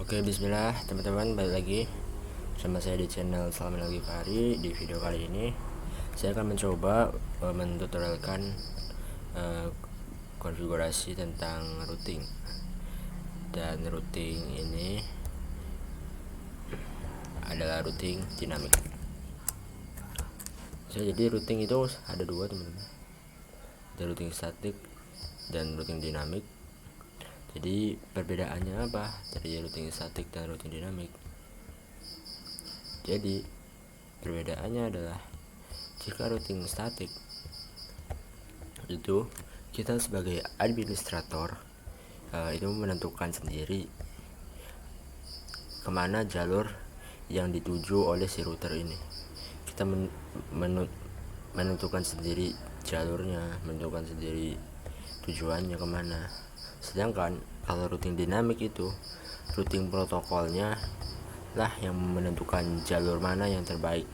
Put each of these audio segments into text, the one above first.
Oke, bismillah teman-teman, balik lagi sama saya di channel Salman Al-Ghifari. Di video kali ini saya akan mencoba mentutorialkan konfigurasi tentang routing. Dan routing ini adalah routing dinamik. Jadi routing itu ada dua, teman-teman. Ada routing statik dan routing dinamik. Jadi perbedaannya apa dari routing statik dan routing dinamik? Jadi perbedaannya adalah jika routing statik itu kita sebagai administrator itu menentukan sendiri kemana jalur yang dituju oleh si router ini. Kita menentukan sendiri jalurnya, menentukan sendiri tujuannya kemana. Sedangkan kalau routing dinamik itu routing protokolnya lah yang menentukan jalur mana yang terbaik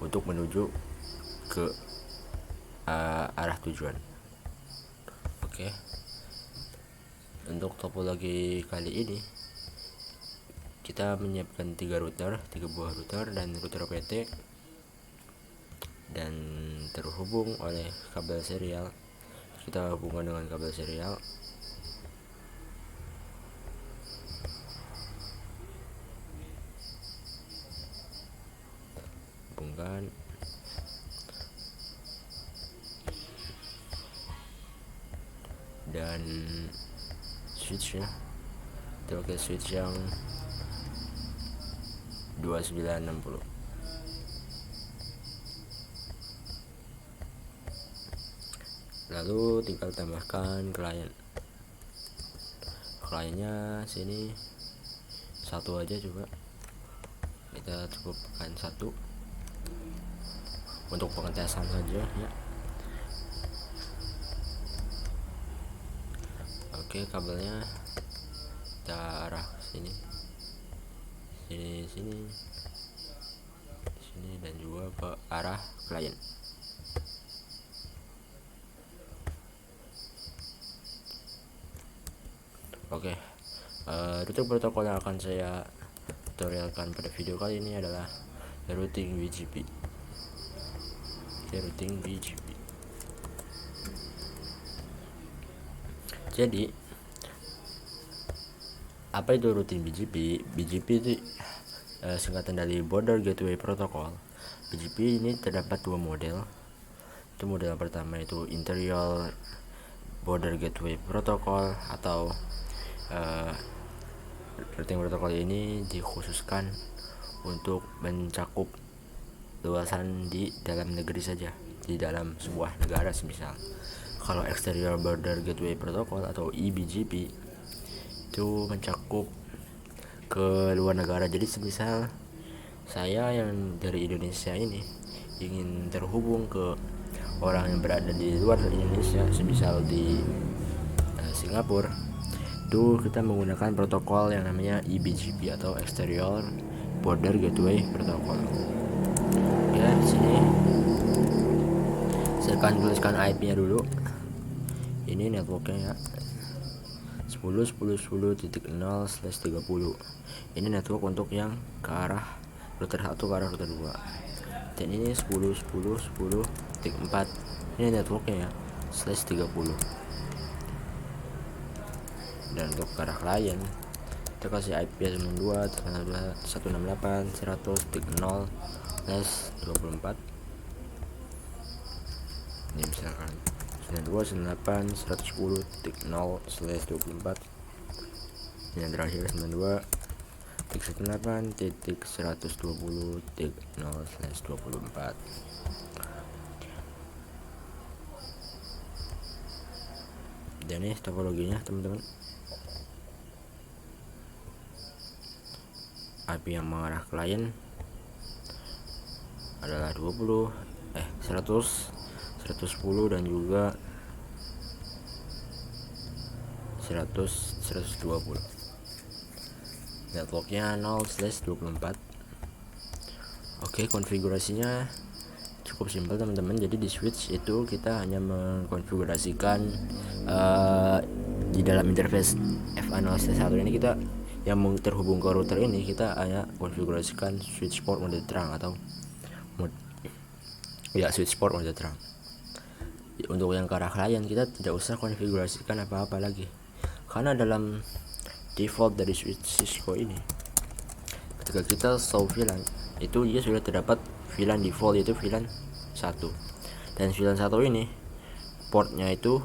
untuk menuju ke arah tujuan. Oke. Untuk topologi kali ini kita menyiapkan 3 buah router dan router PT, dan terhubung oleh kabel serial. Kita hubungkan dengan kabel serial. Hubungkan. Dan switchnya kita pakai switch yang 2960. Lalu tinggal tambahkan kliennya sini satu aja, juga kita cukupkan satu untuk pengetesan saja ya. Oke, kabelnya kita arah sini dan juga ke arah klien. Oke, routing protokol yang akan saya tutorialkan pada video kali ini adalah routing BGP. Routing BGP. Jadi apa itu routing BGP? BGP itu singkatan dari Border Gateway Protocol. BGP ini terdapat dua model. Itu model pertama itu Interior Border Gateway Protocol, atau routing protokol ini dikhususkan untuk mencakup luasan di dalam negeri saja, di dalam sebuah negara semisal. Kalau Exterior Border Gateway Protocol atau EBGP itu mencakup ke luar negara. Jadi semisal saya yang dari Indonesia ini ingin terhubung ke orang yang berada di luar Indonesia, semisal di Singapura, itu kita menggunakan protokol yang namanya EBGP atau Exterior Border Gateway Protocol. Ya, di sini saya akan tuliskan IP-nya dulu. Ini networknya ya, 10.10.10.0/30. Ini network untuk yang ke arah router 1 ke arah router 2. Dan ini 10.10.10.4. Ini networknya ya, /30. Dan untuk ke arah klien kita kasih IP 92.168.100.0/24. Ini misalkan 92.168.110.0/24. yang terakhir 92.118.120.0/24. dan ini topologinya, teman-teman. IP yang mengarah klien adalah 100, 110 dan juga 100/120. Networknya 0/24. Oke, konfigurasinya cukup simpel, teman-teman. Jadi di switch itu kita hanya mengkonfigurasikan di dalam interface FA0/1 ini kita yang terhubung ke router ini kita hanya konfigurasikan switch port mode terang atau switch port mode terang. Untuk yang ke arah klien kita tidak usah konfigurasikan apa-apa lagi, karena dalam default dari switch Cisco ini ketika kita show VLAN itu dia sudah terdapat VLAN default yaitu VLAN 1, dan VLAN 1 ini portnya itu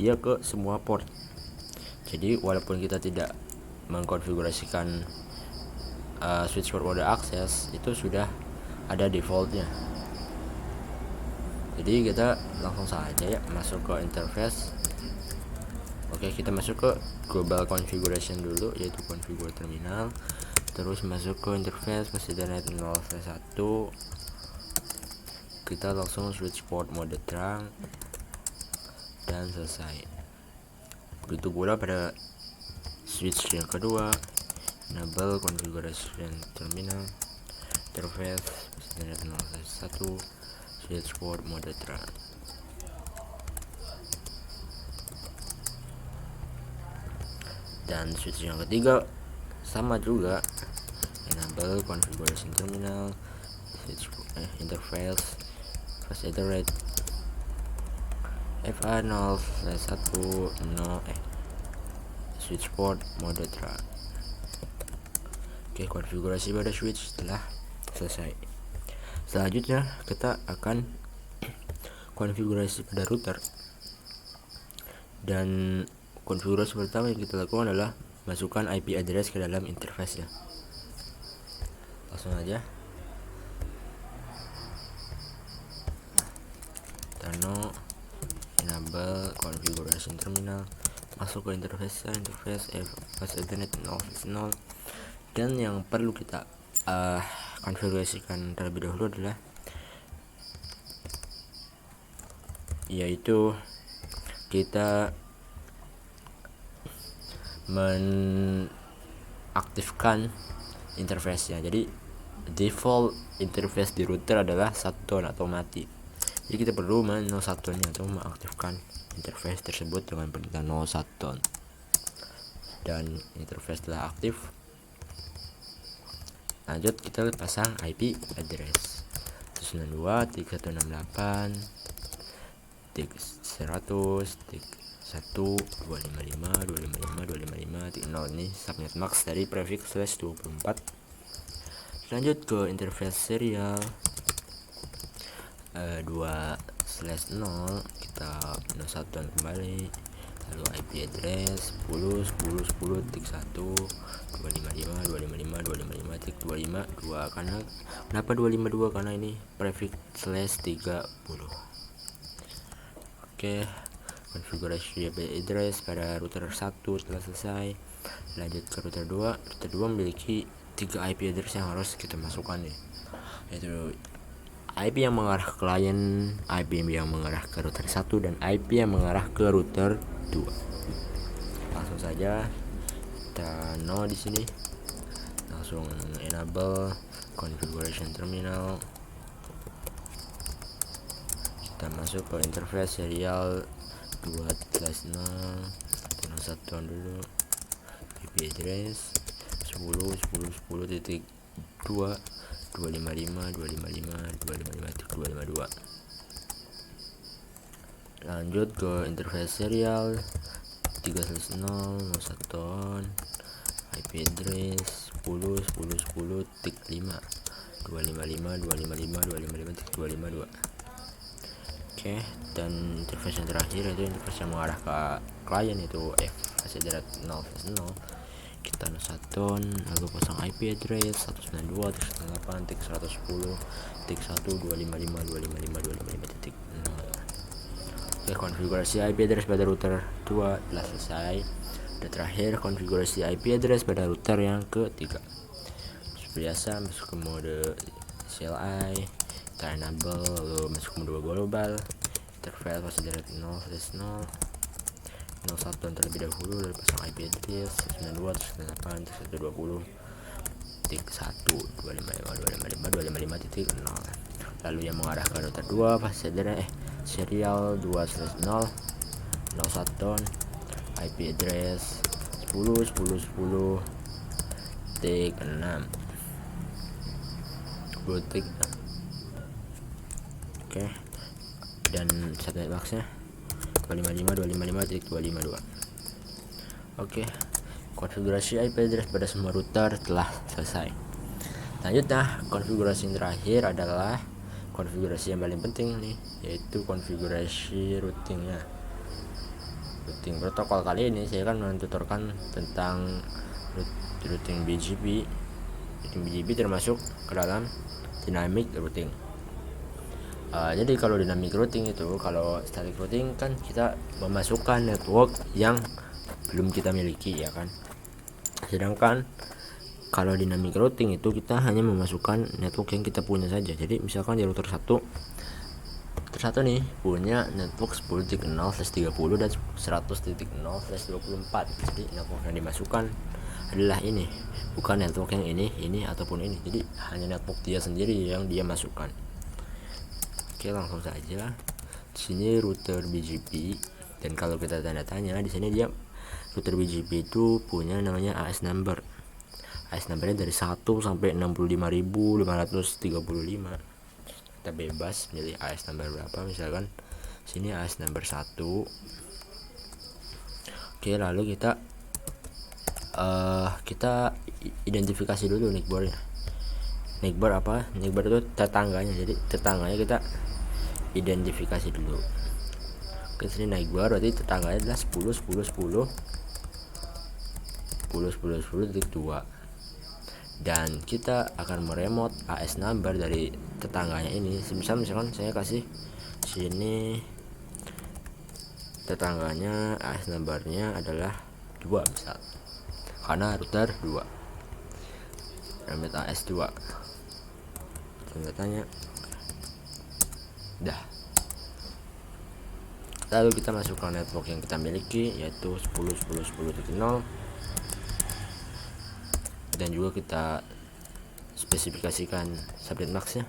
dia ke semua port. Jadi walaupun kita tidak mengkonfigurasikan switch port mode akses, itu sudah ada defaultnya. Jadi kita langsung saja ya masuk ke interface. Oke, kita masuk ke global configuration dulu, yaitu configure terminal, terus masuk ke interface pas Ethernet 0/1. Kita langsung switch port mode terang dan selesai. Begitu pula pada switch yang kedua, enable configuration terminal, interface Ethernet 0/1, switch port mode terang. Dan switch yang ketiga sama juga, enable configuration terminal, switch interface first Ethernet FA0/1 switch port mode terang. Oke, konfigurasi pada switch telah selesai. Selanjutnya kita akan konfigurasi pada router, dan konfigurasi pertama yang kita lakukan adalah masukkan IP address ke dalam interface ya. Langsung aja Tano enable configuration terminal, masuk ke interface Ethernet 0/0, dan yang perlu kita konfigurasikan terlebih dahulu adalah yaitu kita menaktifkan interface-nya. Jadi default interface di router adalah shutdown atau mati. Jadi kita perlu shutdown-nya atau mengaktifkan interface tersebut dengan perintah no shutdown. Dan interface telah aktif. Lanjut kita pasang IP address 192.168.1.255.255.255.0 ini subnet max dari prefix /24. Lanjut ke interface serial 2/0, kita shutdown kembali, lalu IP address 10.10.10.1.255.255.255.252. Kenapa 252? Karena ini prefix /30. Oke, konfigurasi IP address pada router 1 telah selesai. Lanjut ke router 2. Router 2 memiliki 3 IP address yang harus kita masukkan nih, yaitu IP yang mengarah ke klien, IP yang mengarah ke router 1, dan IP yang mengarah ke router 2. Langsung saja kita di sini, langsung enable configuration terminal. Kita masuk ke interface serial 2/0, kita shutdown dulu, IP address 10.10.10.2.255.255.255.252. Lanjut ke interface serial 3/0, shutdown, IP address 10.10.10.5 255.255.255.252. Oke, dan interface yang terakhir itu interface yang mengarah ke klien, itu Ethernet 0/0. Kita shutdown, lalu pasang IP address 192.168.1.255.255.255.0. Oke, konfigurasi IP address pada router 2 telah selesai. Dan terakhir konfigurasi IP address pada router yang ketiga. Seperti biasa, masuk ke mode CLI, kita enable, lalu masuk ke mode global, interface pas Ethernet 0/0, shutdown terlebih dahulu, lalu pasang IP address 92.168.1.255.255.255.0. lalu yang mengarah ke router 2 pas serial 2/0, shutdown, IP address 10.10.10 titik 6. Oke, dan set netboxnya 255.255.252. Oke, konfigurasi IP address pada semua router telah selesai. Selanjutnya, konfigurasi yang terakhir adalah konfigurasi yang paling penting nih, yaitu konfigurasi routingnya. Routing protokol kali ini saya akan mentuturkan tentang routing BGP. Routing BGP termasuk ke dalam dynamic routing. Jadi kalau dynamic routing itu, kalau static routing kan kita memasukkan network yang belum kita miliki, ya kan. Sedangkan kalau dynamic routing itu kita hanya memasukkan network yang kita punya saja. Jadi misalkan di router 1 nih punya network 10.0/30 dan 100.0/24. Jadi network yang dimasukkan adalah ini, bukan network yang ini ataupun ini. Jadi hanya network dia sendiri yang dia masukkan. Oke, langsung saja. Di sini router BGP, dan kalau kita tanda tanya di sini dia router BGP itu punya namanya AS number. AS numbernya dari 1 sampai 65.535. Kita bebas milih AS number berapa, misalkan sini AS number 1. Oke, lalu kita identifikasi dulu nickbornya. Nickbor apa? Nickbor itu tetangganya. Jadi tetangganya kita identifikasi dulu. Oke, sini nickbor berarti tetangganya adalah 10.10.10.10.10.10.2. Dan kita akan meremote AS number dari tetangganya ini. Misalkan saya kasih sini tetangganya AS numbernya adalah 2 misal, karena router 2 remote AS 2. Tanda tanya. Dah. Lalu kita masukkan network yang kita miliki, yaitu 10.10.10.0, dan juga kita spesifikasikan subnet maxnya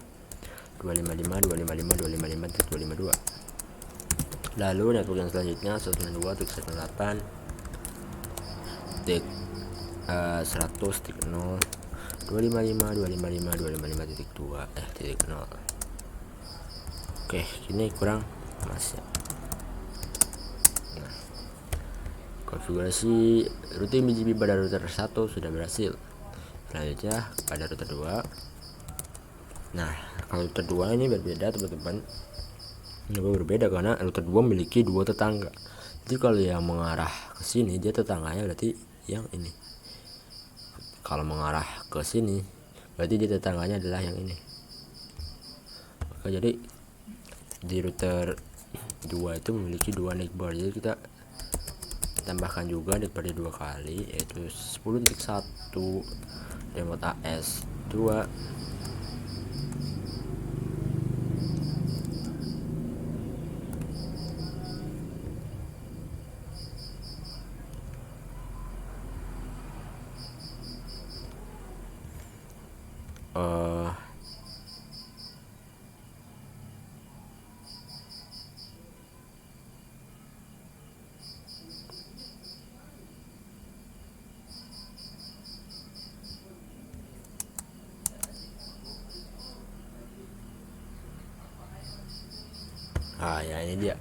255.255.255.252. Lalu network yang selanjutnya 192.168.100.0 255.255.255.2. Oke, ini kurang masih. Nah, konfigurasi routing BGP pada router 1 sudah berhasil. Selanjutnya pada router 2. Nah, kalau router 2 ini berbeda, teman-teman. Ini berbeda karena router 2 memiliki 2 tetangga. Jadi kalau yang mengarah ke sini dia tetangganya berarti yang ini. Kalau mengarah ke sini berarti dia tetangganya adalah yang ini. Oke, jadi di router 2 itu memiliki 2 nickbar. Jadi kita tambahkan juga nickbarnya 2 kali, yaitu 10.1 remote AS 2 ya ini dia.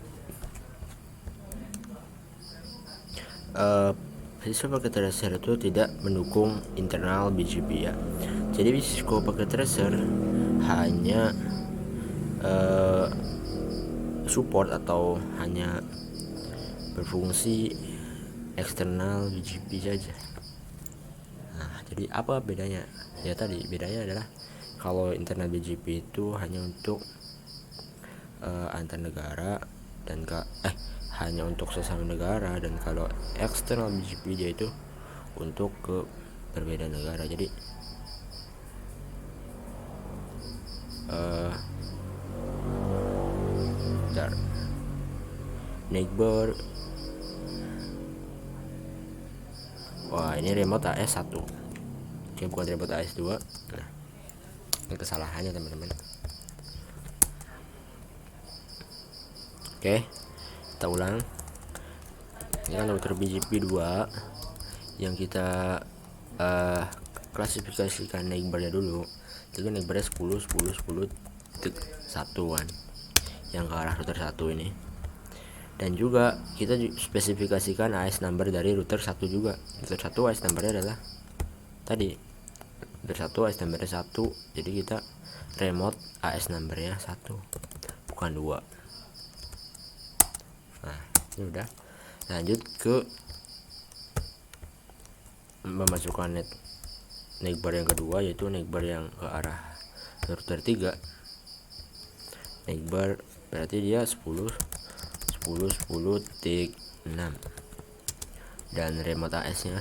Cisco Packet Tracer itu tidak mendukung internal BGP, ya. Jadi Cisco Packet Tracer hanya support atau hanya berfungsi eksternal BGP saja. Nah, jadi apa bedanya? Ya tadi bedanya adalah kalau internal BGP itu hanya untuk antar negara dan hanya untuk sesama negara, dan kalau eksternal BGP dia itu untuk ke berbeda negara. Jadi neighbor. Wah, ini remote AS 1. Oke, bukan remote AS 2. Nah, ini kesalahannya, teman-teman. Oke, kita ulang. Ini kan router BGP 2 yang kita klasifikasikan neighbornya dulu. Jadi neighbornya 10 titik 1-an yang ke arah router 1 ini. Dan juga kita spesifikasikan AS number dari router 1 juga. Router 1 AS numbernya adalah tadi router 1 AS numbernya 1. Jadi kita remote AS numbernya 1 bukan 2. Nah, ini udah. Lanjut ke memasukkan neighbor yang kedua, yaitu neighbor yang ke arah router 3. Neighbor berarti dia 10 titik 6, dan remote AS nya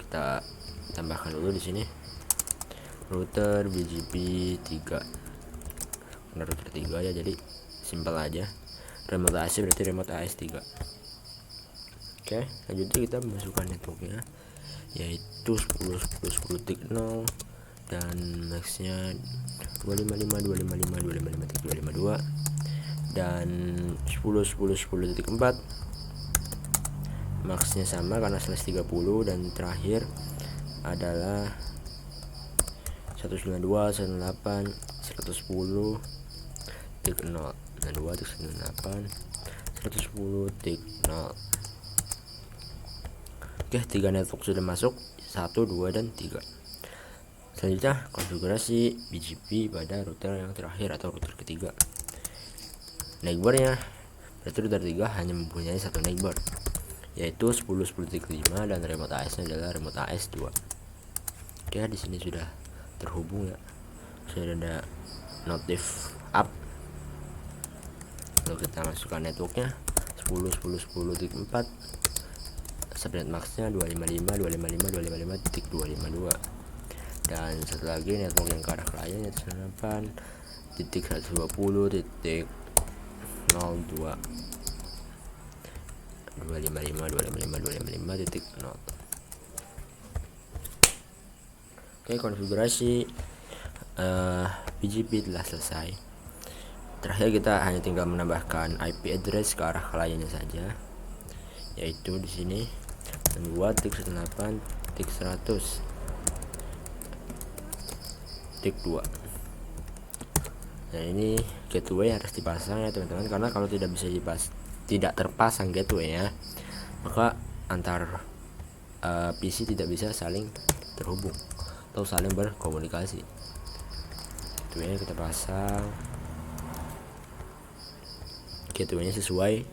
kita tambahkan dulu di sini router BGP 3 karena router 3 ya, jadi simpel aja. Remote AS berarti remote AS 3. Oke, lanjutnya kita masukkan networknya, yaitu 10.10.10.0 dan maxnya 255.255.255.252 dan 10.10.10.4 maxnya sama karena /30, dan terakhir adalah 192.168.110.0 dan 2.198.110.0. Oke, 3 network sudah masuk, 1, 2, dan 3. Selanjutnya konfigurasi BGP pada router yang terakhir atau router ketiga. Neighbornya berarti router 3 hanya mempunyai satu neighbor, yaitu 10.10.5, dan remote AS nya adalah remote AS 2. Oke, di sini sudah terhubung ya, sudah ada notif up. Lalu kita masukkan networknya 10.10.10.4, subnet maxnya 255.255.255.252, dan satu lagi network yang ke arah klien yaitu 8.120.255.255.0. Oke, konfigurasi BGP telah selesai. Terakhir kita hanya tinggal menambahkan IP address ke arah kliennya saja, yaitu di sini 2.168.100.2. Nah, ini gateway harus dipasang ya teman-teman, karena kalau tidak terpasang gateway ya, maka antar PC tidak bisa saling terhubung atau saling berkomunikasi. Gateway kita pasang, gateway-nya sesuai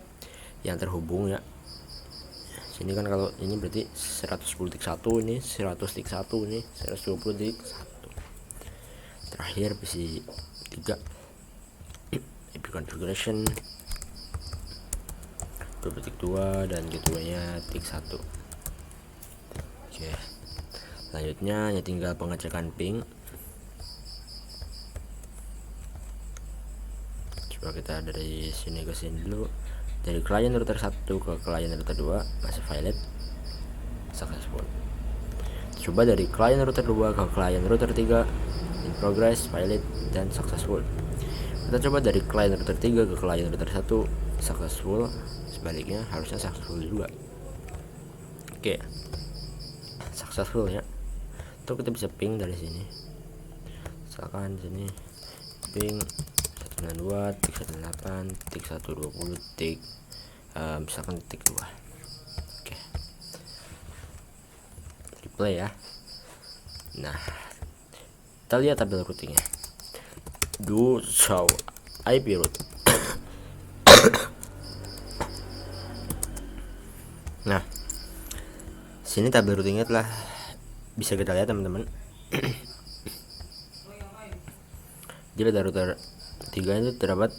yang terhubung ya. Sini kan kalau ini berarti 110.1, ini 100.1, ini 120.1. Terakhir PC 3 IP configuration 2.2 dan gateway-nya tik 1. Oke, selanjutnya ya tinggal pengecekan ping. Coba kita dari sini ke sini dulu. Dari klien router 1 ke klien router 2 masih valid, successful. Coba dari klien router 2 ke klien router 3 in progress, valid, dan successful. Kita coba dari klien router 3 ke klien router 1, successful. Sebaliknya harusnya successful juga. Oke, successful ya. Terus kita bisa ping dari sini. Misalkan di sini ping 192 tik 108 tik 120 tik misalkan tik 2. Oke, replay ya. Nah, kita lihat tabel routingnya. Do show IP route. Nah, sini tabel routingnya telah bisa kita lihat teman-teman. Jadi pada router 3 itu terdapat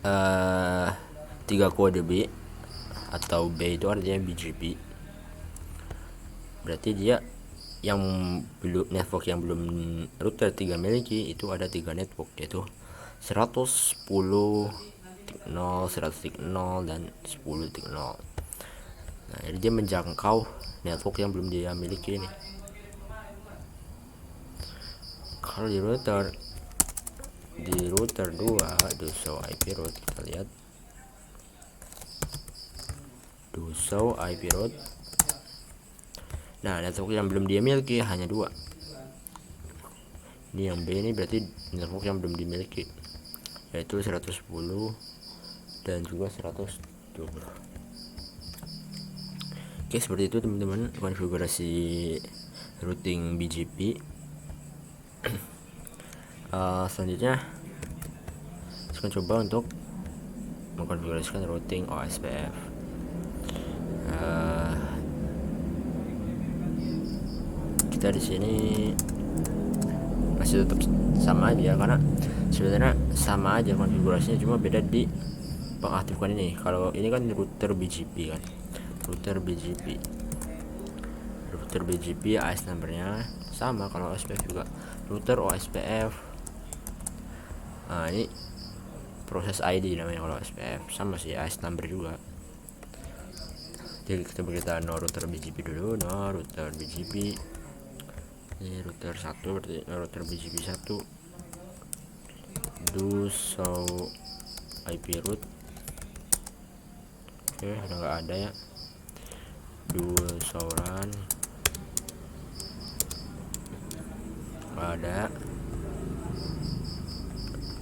3 kode B, atau B itu artinya BGP. Berarti dia yang belum, network yang belum router 3 miliki itu ada 3 network, yaitu 110.0, 100.0, dan 10.0. Nah, jadi dia menjangkau network yang belum dia miliki ini. Kalau di router 2 do show IP route, kita lihat do show IP route. Nah, network yang belum dia miliki hanya 2. Ini yang B ini berarti network yang belum dimiliki, yaitu 110 dan juga 120. Oke, seperti itu teman-teman konfigurasi routing BGP. Selanjutnya saya coba untuk mengkonfigurasikan routing OSPF. Kita di sini masih tetap sama aja, karena sebenarnya sama aja konfigurasinya, cuma beda di pengaktifkan ini. Kalau ini kan router BGP kan, router BGP AS numbernya sama. Kalau OSPF juga router OSPF. Nah, ini proses ID namanya. Kalau OSPF sama sih, AS number juga. Jadi kita no router BGP dulu, no router BGP. Ini router 1 berarti router BGP 1 do show IP route. Oke, udah nggak ada ya. Do show run nggak ada.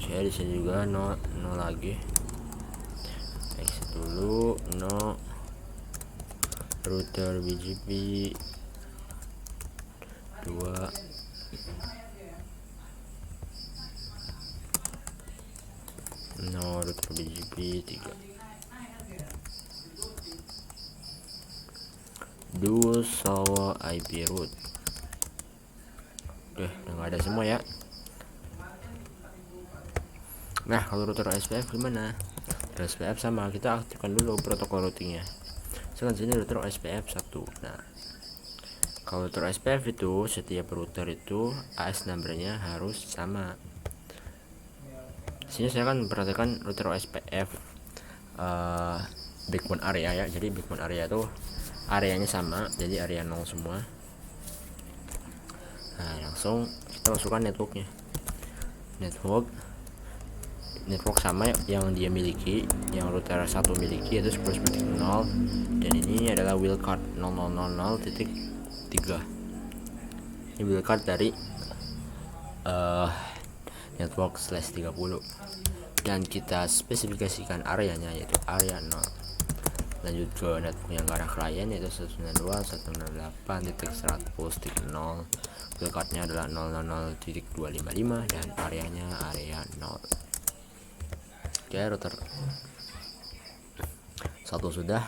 Saya di sini juga no lagi. Exit dulu, no router BGP 2, no router BGP 3, do show IP route. Oke, udah nggak ada semua ya. Nah, kalau router OSPF gimana? OSPF sama, kita aktifkan dulu protokol routingnya. Sekarang sini router OSPF 1. Nah, kalau router OSPF itu setiap router itu AS numbernya harus sama. Sini saya kan perhatikan router OSPF backbone area ya. Jadi backbone area itu areanya sama, jadi area 0 semua. Nah, langsung kita masukkan networknya. Network sama yang dia miliki, yang router 1 miliki, yaitu 10.0, dan ini adalah wildcard 0000.3. Ini wildcard dari network /30, dan kita spesifikasikan areanya yaitu area 0. Lanjut ke network yang ke arah klien yaitu 192.168.100.0. wildcardnya adalah 000.255 dan areanya area 0. Oke, router 1 sudah.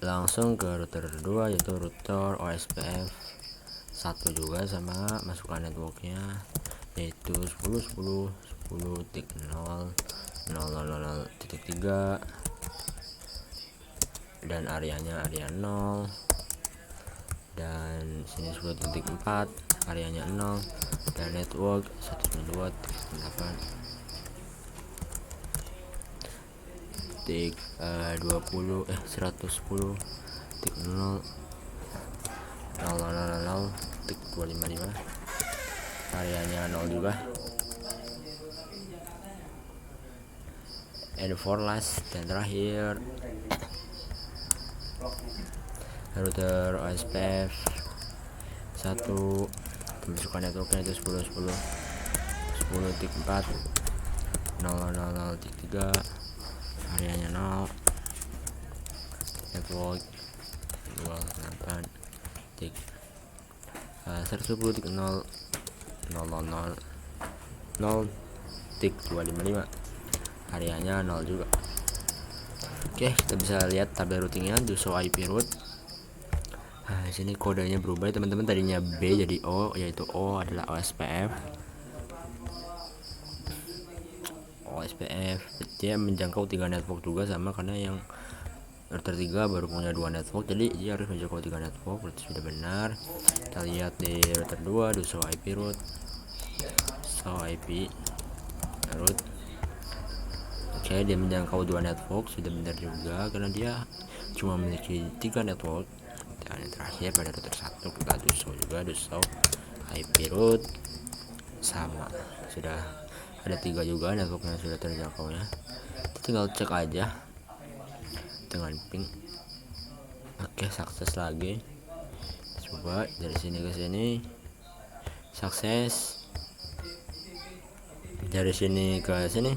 Langsung ke router 2 yaitu router OSPF 1 juga sama, masukkan networknya yaitu 10.10.0.000.3 dan areanya area 0, dan sini 10.4 areanya 0, dan network 110.0.255 areanya 0 juga. And for last dan terakhir router OSPF 1, pemasukan networknya itu 10.10.10.4 000.3 areanya 0, network 110.0.000.255 areanya 0 juga. Oke, kita bisa lihat tabel routingnya, do show IP route. Nah, di sini kodenya berubah teman-teman, tadinya B jadi O, yaitu O adalah OSPF. Dia menjangkau 3 network juga sama, karena yang router 3 baru punya 2 network, jadi dia harus menjangkau 3 network. Berarti sudah benar. Kita lihat di router 2, do show IP route, Oke, dia menjangkau 2 network, sudah benar juga, karena dia cuma memiliki 3 network. Dan yang terakhir pada router 1 kita do show IP route sama, sudah ada 3 juga network yang sudah terjangkau ya. Kita tinggal cek aja dengan ping. Oke, Oke, sukses lagi. Coba dari sini ke sini, sukses. Dari sini ke sini,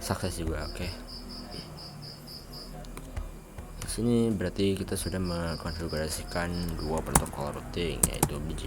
sukses juga. Oke. Di sini berarti kita sudah mengkonfigurasikan dua protokol routing, yaitu BGP